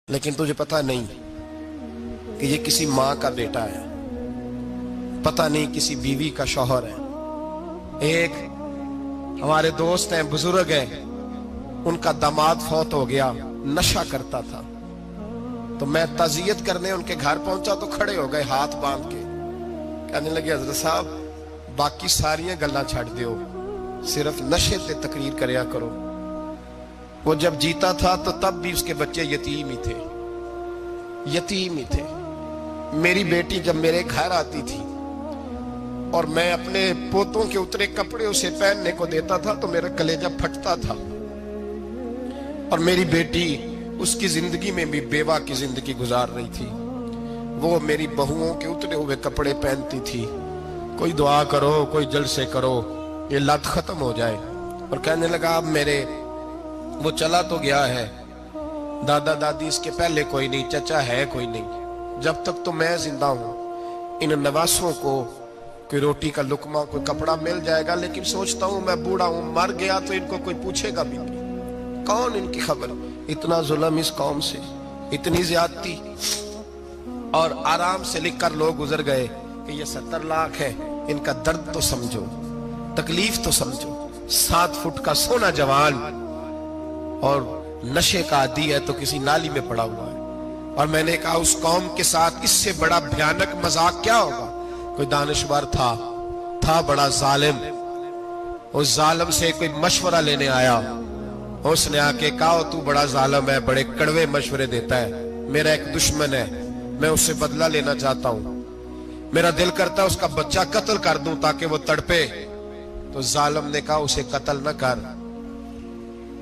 लेकिन तुझे पता नहीं कि ये किसी माँ का बेटा है, पता नहीं किसी बीवी का शौहर है। एक हमारे दोस्त हैं, बुजुर्ग हैं, उनका दामाद फौत हो गया, नशा करता था। तो मैं ताजियत करने उनके घर पहुंचा तो खड़े हो गए हाथ बांध के, कहने लगे हजरत साहब बाकी सारियां गल्लां छड़ दियो, सिर्फ नशे ते तकरीर करया करो। वो जब जीता था तो तब भी उसके बच्चे यतीम ही थे, यतीम ही थे। मेरी बेटी जब मेरे घर आती थी और मैं अपने पोतों के उतरे कपड़े उसे पहनने को देता था तो मेरा कलेजा फटता था। और मेरी बेटी उसकी जिंदगी में भी बेवा की जिंदगी गुजार रही थी। वो मेरी बहुओं के उतरे हुए कपड़े पहनती थी। कोई दुआ करो, कोई जलसे करो, ये लत खत्म हो जाए। और कहने लगा अब मेरे वो चला तो गया है, दादा दादी इसके पहले कोई नहीं, चचा है कोई नहीं, जब तक तो मैं जिंदा हूं इन नवासों को कोई रोटी का लुकमा, कोई कपड़ा मिल जाएगा। लेकिन सोचता हूं मैं बूढ़ा हूं, मर गया तो इनको कोई पूछेगा भी नहीं, कौन इनकी खबर। इतना जुल्म इस कौम से, इतनी ज्यादती। और आराम से लिख कर लोग गुजर गए कि ये 70 लाख है, इनका दर्द तो समझो, तकलीफ तो समझो। 7 फुट का सोना जवान और नशे का आदी है तो किसी नाली में पड़ा हुआ है। और मैंने कहा उस कौम के साथ इससे बड़ा भयानक मजाक क्या होगा। कोई दानिशवर था बड़ा जालिम, उस जालिम से कोई मशवरा लेने आया, उसने आके कहा तू बड़ा जालिम है, बड़े कड़वे मशवरे देता है, मेरा एक दुश्मन है, मैं उससे बदला लेना चाहता हूं, मेरा दिल करता है उसका बच्चा कत्ल कर दूं ताकि वो तड़पे। तो जालिम ने कहा उसे कत्ल न कर,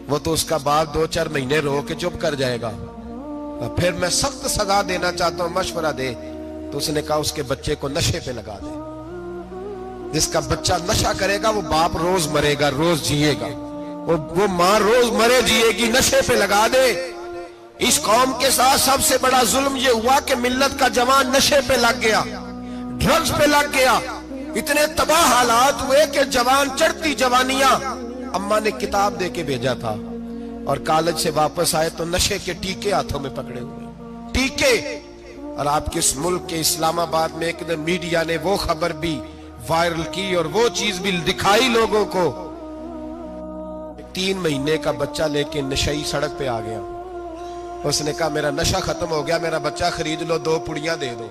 वो तो उसका बाप 2-4 महीने रो के चुप कर जाएगा। फिर मैं सख्त सजा देना चाहता हूं, मशवरा दे। तो उसने कहा उसके बच्चे को नशे पे लगा दे, जिसका बच्चा नशा करेगा वो बाप रोज मरेगा, रोज जिएगा, वो मां रोज मरे जिएगी, नशे पे लगा दे। इस कौम के साथ सबसे बड़ा जुल्म ये हुआ कि मिल्लत का जवान नशे पे लग गया, ड्रग्स पे लग गया। इतने तबाह हालात हुए कि जवान चढ़ती जवानियां, अम्मा ने किताब दे के भेजा था और कॉलेज से वापस आए तो नशे के टीके हाथों में पकड़े हुए, टीके। और आपके इस मुल्क के इस्लामाबाद में एक दिन मीडिया ने वो खबर भी वायरल की और वो चीज भी दिखाई लोगों को। 3 महीने का बच्चा लेके नशई सड़क पे आ गया। उसने कहा मेरा नशा खत्म हो गया, मेरा बच्चा खरीद लो, 2 पुड़ियां दे दो।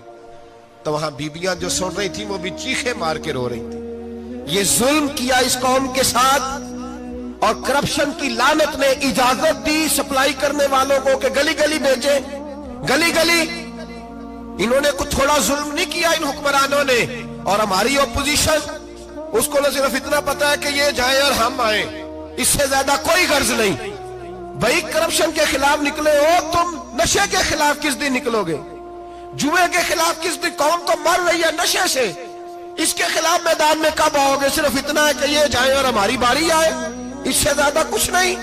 तो वहां बीबियां जो सुन रही थी वो भी चीखे मार के रो रही थी। ये जुल्म किया इस कौम के साथ। और करप्शन की लानत ने इजाजत दी सप्लाई करने वालों को कि गली गली भेजे, गली गली। इन्होंने कुछ थोड़ा जुल्म नहीं किया इन हुक्मरानों ने। और हमारी ऑपोजिशन, उसको न सिर्फ इतना पता है कि ये जाए और हम आए, इससे ज्यादा कोई गर्ज नहीं। भाई करप्शन के खिलाफ निकले हो तुम, नशे के खिलाफ किस दिन निकलोगे? जुए के खिलाफ किस दिन? कौम तो मर रही है नशे से, इसके खिलाफ मैदान में कब आओगे? सिर्फ इतना है कि ये जाए और हमारी बारी आए, इससे ज्यादा कुछ नहीं।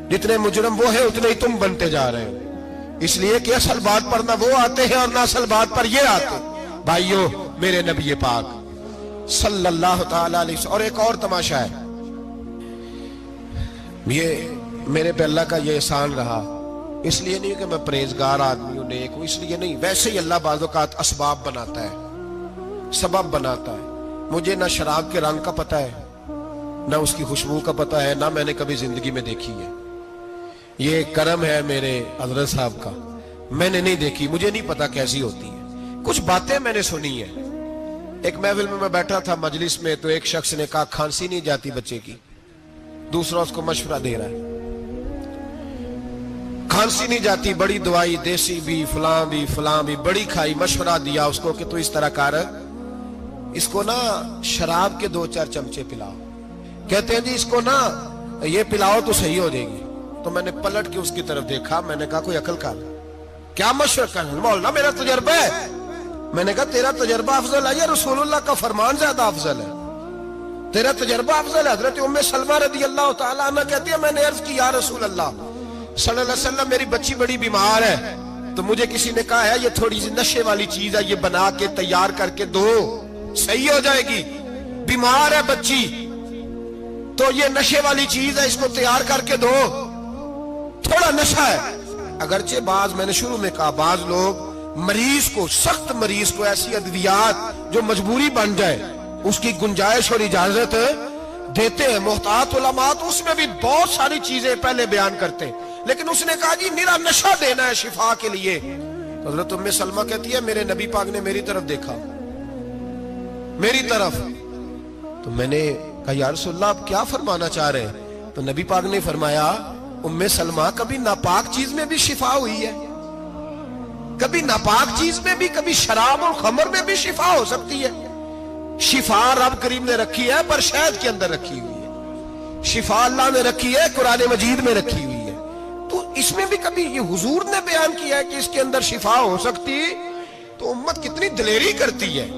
जितने मुजरम वो है उतने ही तुम बनते जा रहे हो। इसलिए कि असल बात पर ना वो आते हैं और ना असल बात पर ये आते। भाइयों, मेरे नबी पाक सल्लल्लाहु ताला अलैहि वसल्लम। और एक और तमाशा है, ये मेरे पे अल्लाह का ये एहसान रहा, इसलिए नहीं कि मैं परहेजगार आदमी हूं, नेक हूं, इसलिए नहीं। वैसे ही अल्लाह बाज़ औक़ात असबाब बनाता है, सबब बनाता है। मुझे ना शराब के रंग का पता है, ना उसकी खुशबू का पता है, ना मैंने कभी जिंदगी में देखी है। ये करम है मेरे हजरत साहब का, मैंने नहीं देखी, मुझे नहीं पता कैसी होती है। कुछ बातें मैंने सुनी है। एक महफिल में मैं बैठा था मजलिस में, तो एक शख्स ने कहा खांसी नहीं जाती बच्चे की, दूसरा उसको मशवरा दे रहा है, खांसी नहीं जाती, बड़ी दवाई देसी भी फलां भी बड़ी खाई, मशवरा दिया उसको कि तू इस तरह कर, इसको ना शराब के 2-4 चमचे पिलाओ। कहते हैं जी इसको ना ये पिलाओ तो सही हो जाएगी। तो मैंने पलट के उसकी तरफ देखा, मैंने कहा कोई अकल का क्या मशवरा कर? मौलाना मेरा तजर्बा है। मैंने कहा तेरा तजर्बा अफजल है या रसूलुल्लाह का फरमान ज्यादा अफजल है? तेरा तजर्बा अफजल है। हजरत उम्मे सलमा रदी अल्लाह तआला अन्हा कहती है मैंने अर्ज की या रसूल अल्लाह सल्लल्लाहु अलैहि वसल्लम मेरी बच्ची बड़ी बीमार है, तो मुझे किसी ने कहा है ये थोड़ी सी नशे वाली चीज है, ये बना के तैयार करके दो, सही हो जाएगी। बीमार है बच्ची तो ये नशे वाली चीज है, इसको तैयार करके दो, थोड़ा नशा है। अगरचे बाज, मैंने शुरू में कहा, बाज लोग मरीज को, सख्त मरीज को ऐसी अद्वियात जो मजबूरी बन जाए उसकी गुंजाइश और इजाजत देते हैं। मोहतात उलमा तो उसमें भी बहुत सारी चीजें पहले बयान करते हैं, लेकिन उसने कहा जी निरा नशा देना है शिफा के लिए। तो हज़रत उम्मे सलमा कहती है मेरे नबी पाक ने मेरी तरफ देखा, मेरी तरफ। तो मैंने कहा या रसूलल्लाह आप क्या फरमाना चाह रहे हैं? तो नबी पाक ने फरमाया उम्मे सलमा कभी नापाक चीज में भी शिफा हुई है, कभी नापाक चीज में भी, कभी शराब और खमर में भी शिफा हो सकती है। शिफा रब करीम ने रखी है पर शहद के अंदर रखी हुई है, शिफा अल्लाह ने रखी है कुरान मजीद में रखी हुई है। तो इसमें भी कभी ये हुजूर ने बयान किया है कि इसके अंदर शिफा हो सकती, तो उम्मत कितनी दिलेरी करती है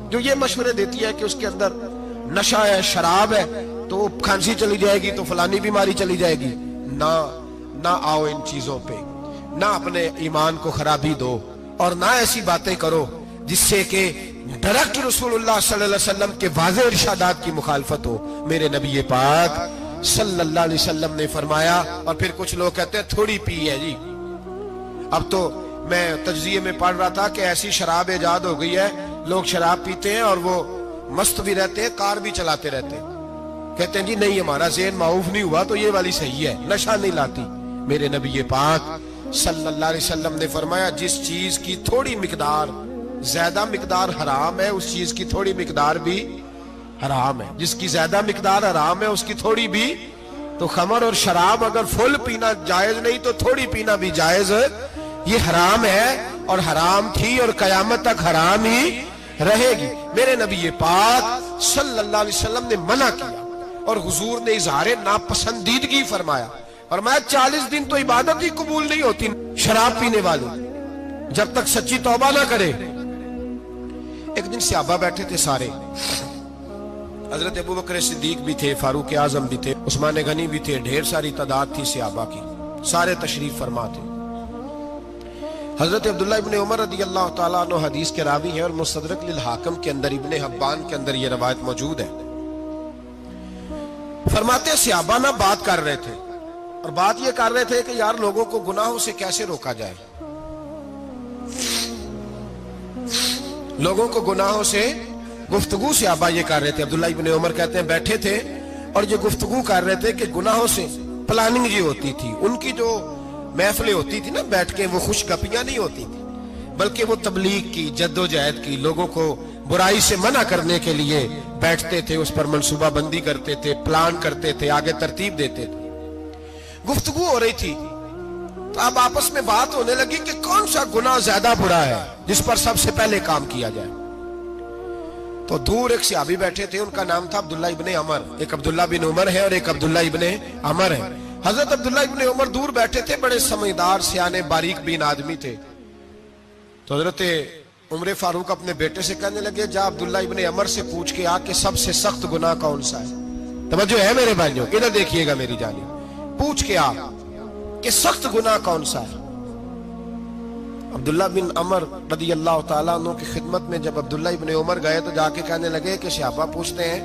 जो ये मशवरे देती है कि उसके अंदर नशा है, शराब है, तो खांसी चली जाएगी, तो फलानी बीमारी चली जाएगी। ना आओ इन चीजों पे, ना अपने ईमान को खराबी दो, और ना ऐसी बातें करो जिससे कि डायरेक्ट रसूलुल्लाह सल्लल्लाहु अलैहि वसल्लम के वाज़ेह इरशादात की मुखालफत हो। मेरे नबी पाक सल्लल्लाहु अलैहि वसल्लम ने फरमाया, और फिर कुछ लोग कहते हैं थोड़ी पी है जी। अब तो मैं तज्जिये में पढ़ रहा था कि ऐसी शराब इजाद हो गई है, लोग शराब पीते हैं और वो मस्त भी रहते हैं, कार भी चलाते रहते हैं, कहते हैं जी नहीं हमारा ज़हन माऊफ नहीं हुआ तो ये वाली सही है, नशा नहीं लाती। मेरे नबी पाक सल्लल्लाहु अलैहि वसल्लम ने फरमाया जिस चीज की थोड़ी मिकदार, ज्यादा मिकदार हराम है, उस चीज की थोड़ी मिकदार भी हराम है। जिसकी ज्यादा मिकदार हराम है उसकी थोड़ी भी। तो खमर और शराब अगर फुल पीना जायज नहीं तो थोड़ी पीना भी जायज, ये हराम है और हराम थी और कयामत तक हराम ही रहेगी। मेरे नबी पाक सल्लल्लाहु अलैहि वसल्लम ने मना किया और हुजूर ने इजहारे नापसंदीदगी फरमाया, और मैं 40 दिन तो इबादत ही कबूल नहीं होती शराब पीने वाले जब तक सच्ची तौबा ना करे। एक दिन सहाबा बैठे थे सारे, हजरत अबू बकर सिद्दीक भी थे, फारूक आजम भी थे, उस्मान गनी भी थे, ढेर सारी तादाद थी सहाबा की, सारे तशरीफ फरमा थे। हजरत अब्दुल्लाह इब्ने उमर रदी अल्लाह ताला अन्हु हदीस के रावी हैं और मुस्तदरक लिल हाकिम के अंदर, इब्ने हब्बान के अंदर ये रवायत मौजूद है। फरमाते सहाबा ना बात कर रहे थे, और बात ये कर रहे थे कि यार लोगों को गुनाहों से कैसे रोका जाए, लोगों को गुनाहों से गुफ्तगू से आबा ये कर रहे थे। अब्दुल्लाह इब्ने उमर कहते हैं बैठे थे और ये गुफ्तगू कर रहे थे कि गुनाहों से प्लानिंग ये होती थी, उनकी जो महफिलें होती थी ना बैठ के, वो खुशगपियां नहीं होती थी, बल्कि वो तबलीग की, जद्दोजहद की, लोगों को बुराई से मना करने के लिए बैठते थे, उस पर मंसूबा बंदी करते थे, प्लान करते थे, आगे तरतीब देते थे। गुफ्तगू हो रही थी तो अब आपस में बात होने लगी कि कौन सा गुनाह ज्यादा बुरा है जिस पर सबसे पहले काम किया जाए। तो दूर एक सहाबी बैठे थे, उनका नाम था अब्दुल्लाह इब्ने अमर। एक अब्दुल्लाह बिन उमर है और एक अब्दुल्लाह इब्ने अमर है। हजरत अब्दुल्लाह इब्ने उमर दूर बैठे थे, बड़े समझदार सियाने बारीक बीन आदमी थे। तो हजरत उमर फारूक अपने बेटे से कहने लगे जा अब्दुल्लाह इब्ने अमर से पूछ के आ कि सबसे सख्त गुनाह कौन सा है। तवज्जो है मेरे भाइयों, इधर देखिएगा मेरी जानिब, पूछ के आ कि सख्त गुनाह कौन सा है। अब्दुल्लाह बिन अमर रदी अल्लाह ताला अन्हु की खिदमत में जब अब्दुल्लाह इब्ने उमर गए तो जाके कहने लगे कि सहाबा पूछते हैं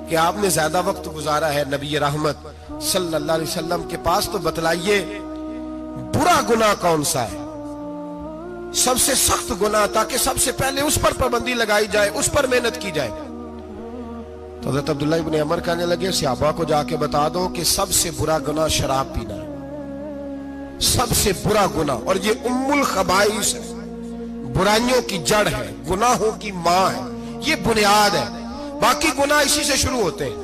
कि आपने ज्यादा वक्त गुजारा है नबी रहमत सल्लल्लाहु अलैहि वसल्लम के पास, तो बतलाइए बुरा गुनाह कौन सा है, सबसे सख्त गुनाह, ताकि सबसे पहले उस पर पाबंदी लगाई जाए, उस पर मेहनत की जाए। तो हज़रत अब्दुल्लाह इब्ने अमर कहने लगे सहाबा को जाके बता दो कि सबसे बुरा गुनाह शराब पीना है, सबसे बुरा गुनाह, और ये उम्मुल खबाइस है, बुराइयों की जड़ है, गुनाहों की मां है, ये बुनियाद है, बाकी गुनाह इसी से शुरू होते हैं।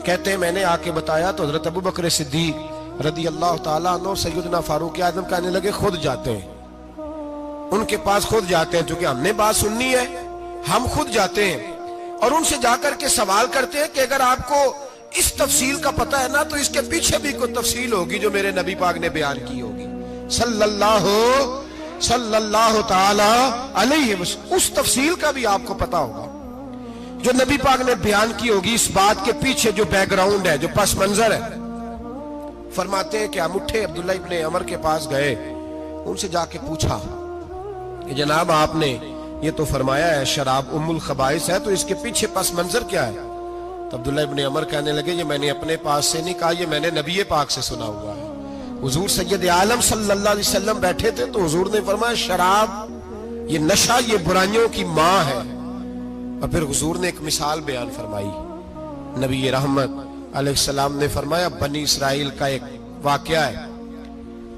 कहते हैं मैंने आके बताया तो हजरत अबू बकर सिद्दीक रदी अल्लाह ताला अन्हु सैयदना फारूक आजम कहने लगे खुद जाते हैं, उनके पास खुद जाते हैं, क्योंकि हमने बात सुननी है, हम खुद जाते हैं और उनसे जाकर के सवाल करते हैं कि अगर आपको इस तफसील का पता है ना तो इसके पीछे भी कोई तफसील होगी जो मेरे नबी पाक ने बयान की होगी सल्लल्लाहु ताला अलैहि वसल्लम, उस तफसील का भी आपको पता होगा जो नबी पाक ने बयान की होगी, इस बात के पीछे जो बैकग्राउंड है, जो पस मंजर है। फरमाते हैं कि हम उठे, अब्दुल्लाह इब्ने अमर के पास गए, उनसे जाके पूछा कि जनाब आपने ये तो फरमाया है शराब उम्मुल खबाइस है, तो इसके पीछे पस मंजर क्या है। तो अब्दुल्लाह इब्ने अमर कहने लगे ये मैंने अपने पास से नहीं कहा, ये मैंने नबी पाक से सुना हुआ है हुजूर सैयद आलम सल्लल्लाहु अलैहि वसल्लम बैठे थे तो हुजूर ने फरमाया शराब ये नशा ये बुराइयों की मां है। और फिर हुजूर ने एक मिसाल बयान फरमाई। नबी रहमत अलैहिस्सलाम ने फरमाया बनी इसराइल का एक वाकया है।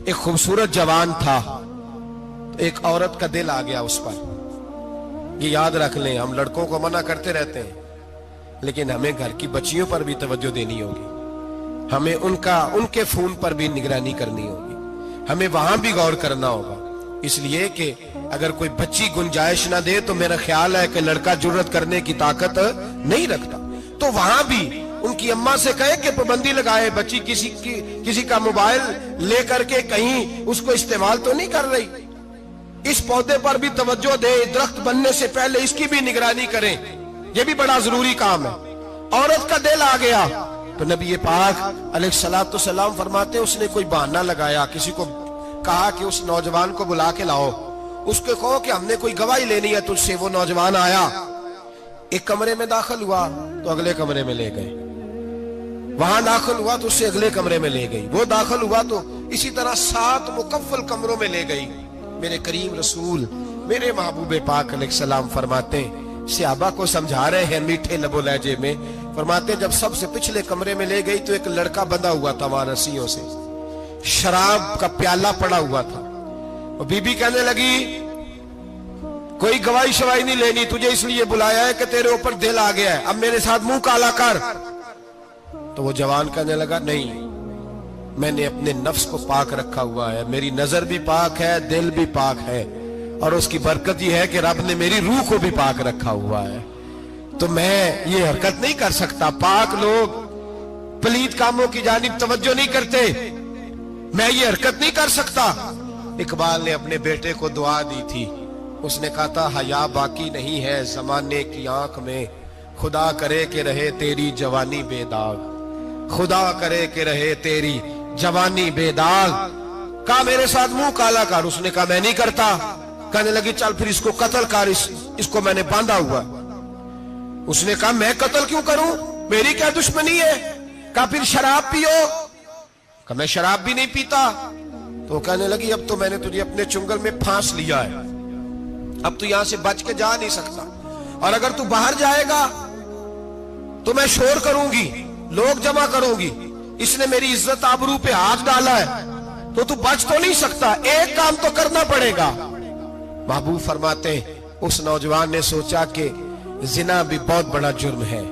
एक खूबसूरत जवान था, तो एक औरत का दिल आ गया उस पर। ये याद रख लें, हम लड़कों को मना करते रहते हैं, लेकिन हमें घर की बच्चियों पर भी तवज्जो देनी होगी, हमें उनके फोन पर भी निगरानी करनी होगी, हमें वहां भी गौर करना होगा। इसलिए कि अगर कोई बच्ची गुंजाइश ना दे तो मेरा ख्याल है कि लड़का जुर्रत करने की ताकत नहीं रखता, तो वहां भी उनकी अम्मा से कहे कि पाबंदी लगाए, बच्ची किसी का मोबाइल लेकर के कहीं उसको इस्तेमाल तो नहीं कर रही, इस पौधे पर भी तवज्जो दे, दरख्त बनने से पहले इसकी भी निगरानी करें, यह भी बड़ा जरूरी काम है। औरत का दिल आ गया तो नबी पाक अलैहिस्सलातु सलाम फरमाते उसने कोई बहाना लगाया, किसी को कहा कि उस नौजवान को बुला के लाओ, उसको कहो कि हमने कोई गवाही लेनी है तुझसे। वो नौजवान आया, एक कमरे में दाखिल हुआ तो अगले कमरे में ले गए, वहां दाखिल हुआ तो उससे अगले कमरे में ले गई, वो दाखिल हुआ तो इसी तरह 7 मुकफ्फल कमरों में ले गई। मेरे करीम रसूल मेरे महबूब पाक अलैहिस्सलाम फरमाते, सहाबा को समझा रहे हैं मीठे लबो लहजे में, फरमाते जब सबसे पिछले कमरे में ले गई तो एक लड़का बंधा हुआ था वहां रस्सियों से, शराब का प्याला पड़ा हुआ था। और बीबी कहने लगी कोई गवाही शवाही नहीं लेनी, तुझे इसलिए बुलाया है कि तेरे ऊपर दिल आ गया है, अब मेरे साथ मुंह काला कर। तो वो जवान कहने लगा नहीं, मैंने अपने नफ्स को पाक रखा हुआ है, मेरी नजर भी पाक है, दिल भी पाक है, और उसकी बरकत यह है कि रब ने मेरी रूह को भी पाक रखा हुआ है, तो मैं ये हरकत नहीं कर सकता। पाक लोग पलीत कामों की जानिब तवज्जो नहीं करते, मैं ये हरकत नहीं कर सकता। इकबाल ने अपने बेटे को दुआ दी थी, उसने कहा था हया बाकी नहीं है जमाने की आंख में, खुदा करे कि रहे तेरी जवानी बेदाग, खुदा करे कि रहे तेरी जवानी बेदाग। कहा मेरे साथ मुंह काला कर, उसने कहा मैं नहीं करता। कहने लगी चल फिर इसको कत्ल कर, इसको मैंने बांधा हुआ। उसने कहा मैं कत्ल क्यों करूं, मेरी क्या दुश्मनी है। कहा फिर शराब पियो, कहा मैं शराब भी नहीं पीता। तो कहने लगी अब तो मैंने तुझे अपने चुंगल में फांस लिया है, अब तू यहां से बच के जा नहीं सकता, और अगर तू बाहर जाएगा तो मैं शोर करूंगी, लोग जमा करूंगी, इसने मेरी इज्जत आबरू पे हाथ डाला है, तो तू बच तो नहीं सकता, एक काम तो करना पड़ेगा। महबूब फरमाते उस नौजवान ने सोचा कि जिना भी बहुत बड़ा जुर्म है,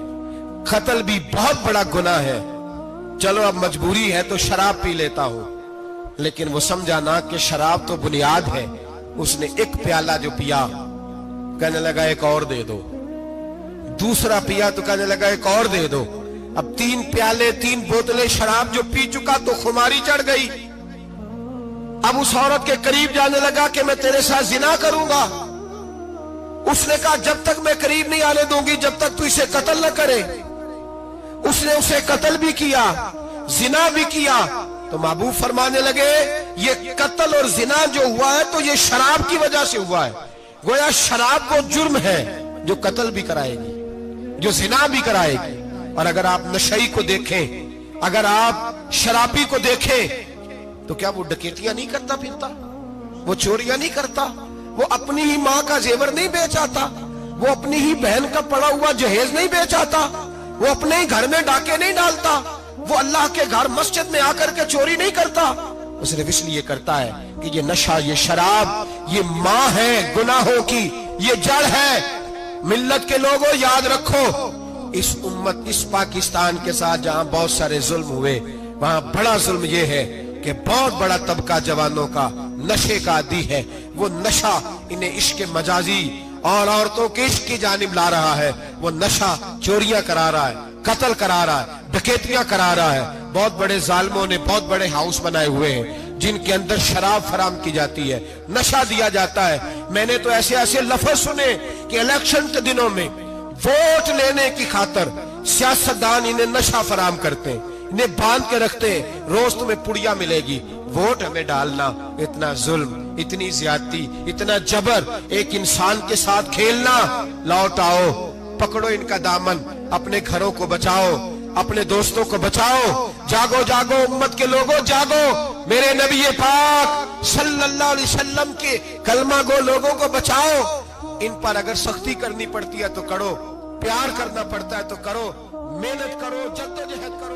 कत्ल भी बहुत बड़ा गुनाह है, चलो अब मजबूरी है तो शराब पी लेता हूं। लेकिन वो समझा ना कि शराब तो बुनियाद है। उसने एक प्याला जो पिया, कहने लगा एक और दे दो, दूसरा पिया तो कहने लगा एक और दे दो। अब 3 प्याले 3 बोतलें शराब जो पी चुका तो खुमारी चढ़ गई। अब उस औरत के करीब जाने लगा कि मैं तेरे साथ जिना करूंगा। उसने कहा जब तक मैं करीब नहीं आने दूंगी जब तक तू इसे कत्ल न करे। उसने उसे कत्ल भी किया, जिना भी किया। तो महबूब फरमाने लगे ये कत्ल और जिना जो हुआ है तो ये शराब की वजह से हुआ है। गोया शराब वो जुर्म है जो कत्ल भी कराएगी, जो जिना भी कराएगी। और अगर आप नशई को देखें, अगर आप शराबी को देखें तो क्या वो डकैतियां नहीं करता फिरता, वो चोरियां नहीं करता, वो अपनी ही माँ का जेवर नहीं बेच आता, वो अपनी ही बहन का पड़ा हुआ जहेज नहीं बेच आता, वो अपने ही घर में डाके नहीं डालता, वो अल्लाह के घर मस्जिद में आकर के चोरी नहीं करता। वो सिर्फ इसलिए करता है कि ये नशा, ये शराब, ये माँ है गुनाहों की, ये जड़ है। मिल्लत के लोगों याद रखो, इस उम्मत, इस पाकिस्तान के साथ जहां बहुत सारे जुल्म हुए, वहां बड़ा जुल्म ये है कि बहुत बड़ा तबका जवानों का नशे का आदी है। वो नशा इन्हें इश्क मजाजी और औरतों के इश्क की जानिब ला रहा है। वो नशा चोरियां करा रहा है, कत्ल करा रहा है, डकैतियां करा रहा है। बहुत बड़े जालिमों ने बहुत बड़े हाउस बनाए हुए हैं जिनके अंदर शराब फराम की जाती है, नशा दिया जाता है। मैंने तो ऐसे ऐसे लफ्ज सुने कि इलेक्शन के दिनों में वोट लेने की खातर सियासतदान इन्हें नशा फराम करते हैं, इन्हें बांध के रखते हैं, रोज तुम्हें पुड़िया मिलेगी, वोट हमें डालना। इतना जुल्म, इतनी ज्यादती, इतना जबर, एक इंसान के साथ खेलना। लौट आओ, पकड़ो इनका दामन, अपने घरों को बचाओ। अपने दोस्तों को बचाओ। जागो जागो उम्मत के लोगों, जागो। मेरे नबी पाक सल्लल्लाहु अलैहि वसल्लम के कलमा गो लोगों को बचाओ। इन पर अगर सख्ती करनी पड़ती है तो करो, प्यार करना पड़ता है तो करो, मेहनत करो, जद्दोजहद करो।